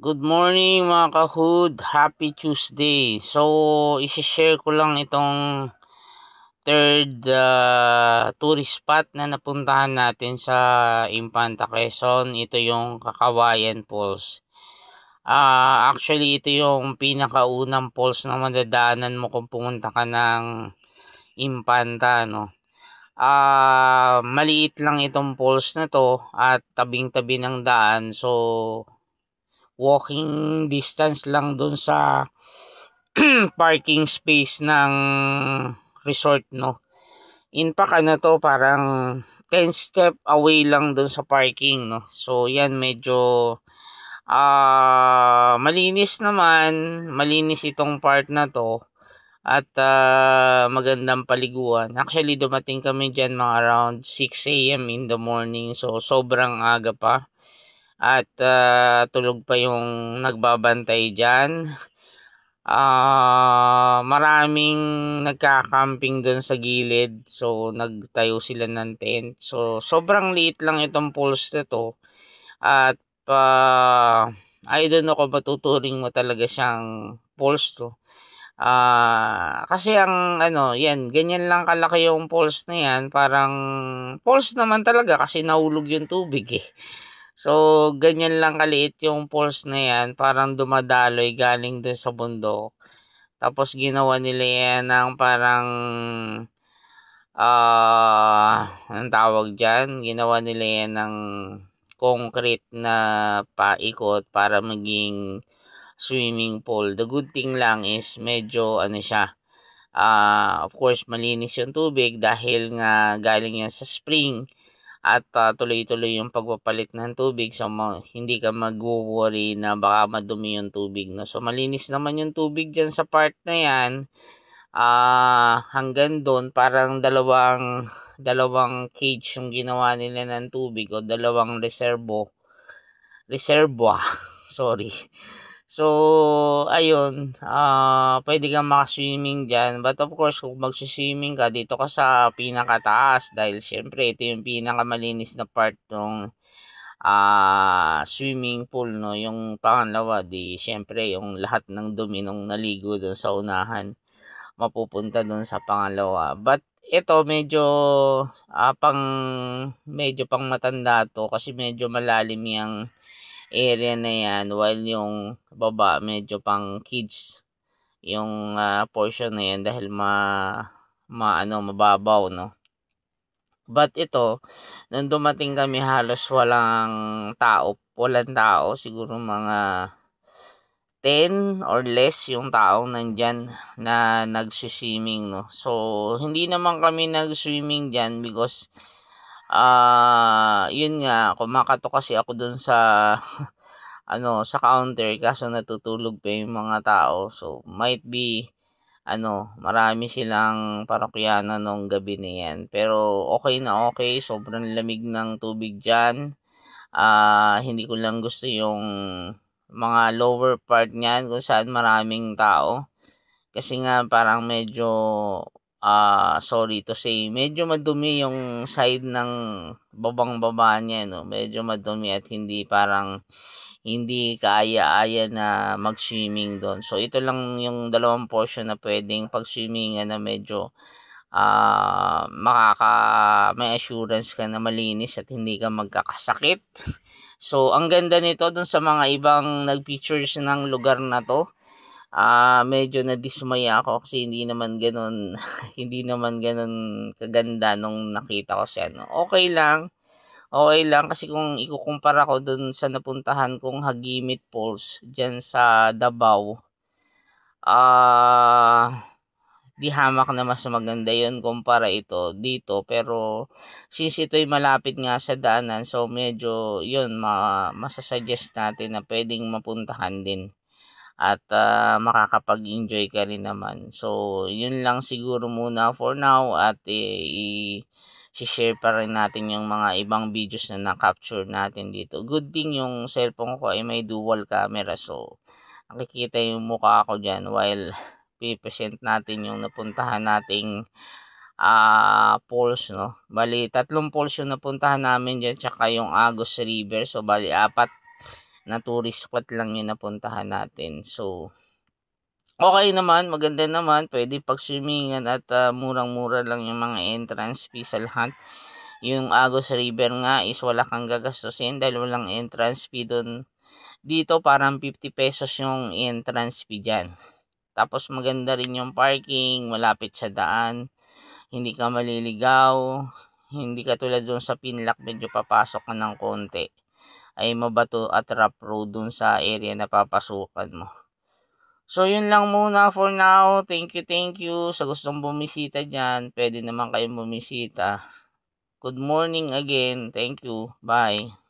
Good morning mga kahood, happy Tuesday. So, isi-share ko lang itong third tourist spot na napuntahan natin sa Infanta Quezon. Ito yung Kakawayan Falls. Actually, ito yung pinakaunang falls na madadaanan mo kung pumunta ka ng Infanta, no? Maliit lang itong falls na to at tabing-tabi ng daan. So, walking distance lang dun sa parking space ng resort, no. In fact, ano to, parang 10 step away lang dun sa parking, no. So yan, medyo malinis naman, malinis itong part na to at magandang paliguan. Actually, dumating kami dyan mga around 6 a.m. in the morning, so sobrang aga pa. At tulog pa yung nagbabantay dyan. Maraming nagka-camping doon sa gilid. So, nagtayo sila ng tent. So, sobrang liit lang itong pools na to. At, I don't know kung matuturing mo talaga siyang pools to. Kasi ang yan, ganyan lang kalaki yung pools na yan. Parang pools naman talaga kasi nahulog yung tubig eh. So, ganyan lang kaliit yung falls na yan. Parang dumadaloy galing dun sa bundok. Tapos, ginawa nila yan ng parang, anong tawag dyan? Ginawa nila yan ng concrete na paikot para maging swimming pool. The good thing lang is medyo, siya, of course, malinis yung tubig dahil nga galing yan sa spring. At tuloy-tuloy yung pagpapalit ng tubig, so hindi ka mag-worry na baka madumi yung tubig, no? So malinis naman yung tubig dyan sa part na yan. Hanggang doon parang dalawang cage yung ginawa nila ng tubig o dalawang reservoir sorry. So, ayun, pwede kang maka-swimming dyan. But of course, kung mag-swimming ka, dito ka sa pinakataas dahil syempre ito yung pinakamalinis na part ng swimming pool, no? Yung pangalawa, di syempre yung lahat ng dumi nung naligo doon sa unahan, mapupunta doon sa pangalawa. But ito medyo pang matanda to kasi medyo malalim yung area na yan, while yung baba medyo pang kids yung portion na yan dahil mababaw, no. But ito, nung dumating kami halos walang tao, siguro mga 10 or less yung taong nandyan na nagsuswimming, no. So, hindi naman kami nagswimming dyan because yun nga, kumakato kasi ako dun sa sa counter kaso natutulog pa yung mga tao. So, might be marami silang parokyano nung gabi na yan. Pero okay na okay, sobrang lamig ng tubig diyan. Hindi ko lang gusto yung mga lower part niyan kung saan maraming tao. Kasi nga parang medyo sorry to say, medyo madumi yung side ng babang-baba niya, no. Medyo madumi at hindi kaaya-aya na mag-swimming doon. So, ito lang yung dalawang portion na pwedeng pag-swimmingan na medyo may assurance ka na malinis at hindi ka magkakasakit. So, ang ganda nito dun sa mga ibang nag-pictures ng lugar na to. Medyo nadismaya ako kasi hindi naman ganun hindi naman ganun kaganda nung nakita ko siya, no. Okay lang kasi kung ikukumpara ko dun sa napuntahan kong Hagimit Falls diyan sa Davao, di hamak na mas maganda yun kumpara ito dito, pero since ito'y malapit nga sa daanan, so medyo yun masasuggest natin na pwedeng mapuntahan din at makakapag-enjoy ka rin naman. So, yun lang siguro muna for now at i-share pa rin natin yung mga ibang videos na na-capture natin dito. Good thing yung cellphone ko ay may dual camera, so nakikita yung mukha ko dyan while pipresent natin yung napuntahan nating falls, no. Bali, 3 falls yung napuntahan namin dyan tsaka yung Agos River. So, bali, 4 na tourist spot lang yung napuntahan natin. So, okay naman, maganda naman, pwede pag-swimmingan at murang-mura lang yung mga entrance fee sa lahat. Yung Agos River nga is wala kang gagastusin dahil walang entrance fee doon. Dito parang 50 pesos yung entrance fee dyan. Tapos maganda rin yung parking, malapit sa daan, hindi ka maliligaw, hindi ka tulad doon sa Pinlock, medyo papasok ka ng konti. Ay mabato at rough road dun sa area na papasukan mo. So, yun lang muna for now. Thank you. Sa gustong bumisita dyan, pwede naman kayong bumisita. Good morning again. Thank you. Bye.